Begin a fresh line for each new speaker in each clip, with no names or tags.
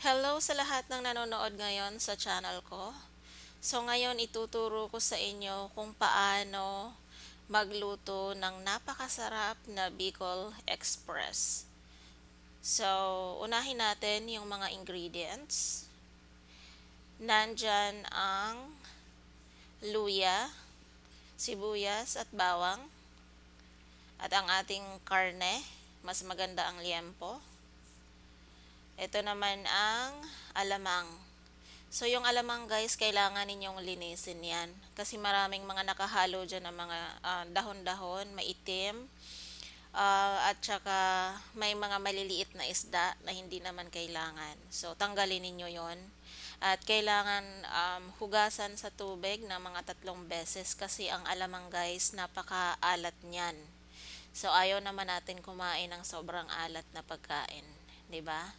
Hello sa lahat ng nanonood ngayon sa channel ko. So ngayon ituturo ko sa inyo kung paano magluto ng napakasarap na Bicol Express. So unahin natin yung mga ingredients. Nandyan ang luya, sibuyas at bawang at ang ating karne, mas maganda ang liempo. Ito naman ang alamang. So, yung alamang guys, kailangan ninyong linisin yan. Kasi maraming mga nakahalo dyan ng mga dahon-dahon, maitim. At saka may mga maliliit na isda na hindi naman kailangan. So, tanggalin ninyo yon. At kailangan hugasan sa tubig ng mga 3 beses kasi ang alamang guys, napakaalat niyan. So, ayaw naman natin kumain ng sobrang alat na pagkain. 'Di ba?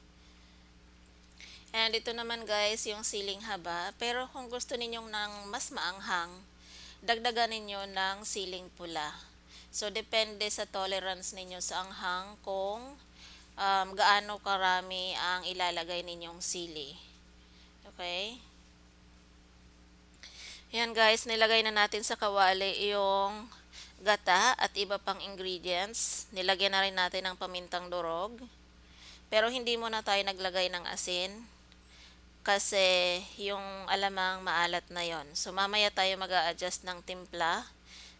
And ito naman guys, yung siling haba. Pero kung gusto ninyong ng mas maanghang, dagdagan ninyo ng siling pula. So, depende sa tolerance ninyo sa anghang kung gaano karami ang ilalagay ninyong sili. Okay? Yan guys, nilagay na natin sa kawali yung gata at iba pang ingredients. Nilagyan na rin natin ng pamintang durog. Pero hindi muna tayo naglagay ng asin kasi yung alamang maalat na yon. So mamaya tayo mag-a-adjust ng timpla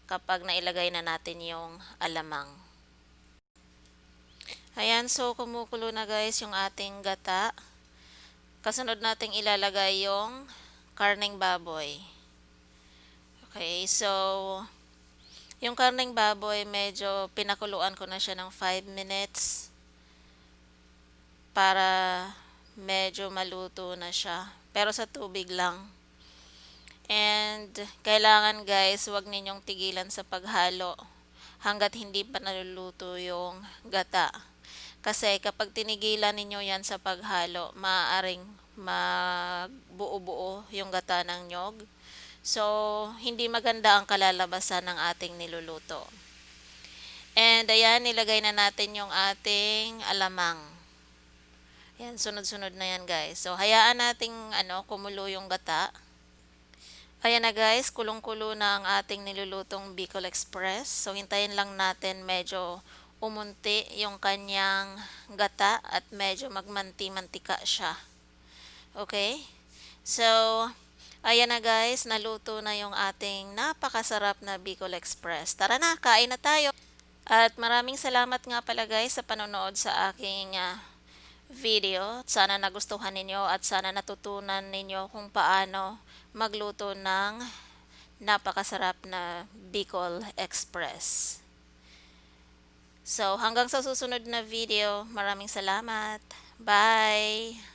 kapag nailagay na natin yung alamang. Ayan, so kumukulo na guys yung ating gata. Kasunod nating ilalagay yung karneng baboy. Okay, so yung karneng baboy medyo pinakuluan ko na siya ng 5 minutes para medyo maluto na siya. Pero sa tubig lang. And kailangan guys, huwag ninyong tigilan sa paghalo hanggat hindi pa naluluto yung gata. Kasi kapag tinigilan ninyo yan sa paghalo, maaaring magbuo-buo yung gata ng nyog. So, hindi maganda ang kalalabasan ng ating niluluto. And ayan, nilagay na natin yung ating alamang. Yan, sunod-sunod na yan guys. So, hayaan nating kumulo yung gata. Ayan na guys, kulong-kulo na ang ating nilulutong Bicol Express. So, hintayin lang natin medyo umunti yung kanyang gata at medyo magmanti-mantika siya. Okay? So, ayan na guys, naluto na yung ating napakasarap na Bicol Express. Tara na, kain na tayo. At maraming salamat nga pala guys sa panonood sa aking video. Sana nagustuhan ninyo at sana natutunan ninyo kung paano magluto ng napakasarap na Bicol Express. So, hanggang sa susunod na video, maraming salamat. Bye!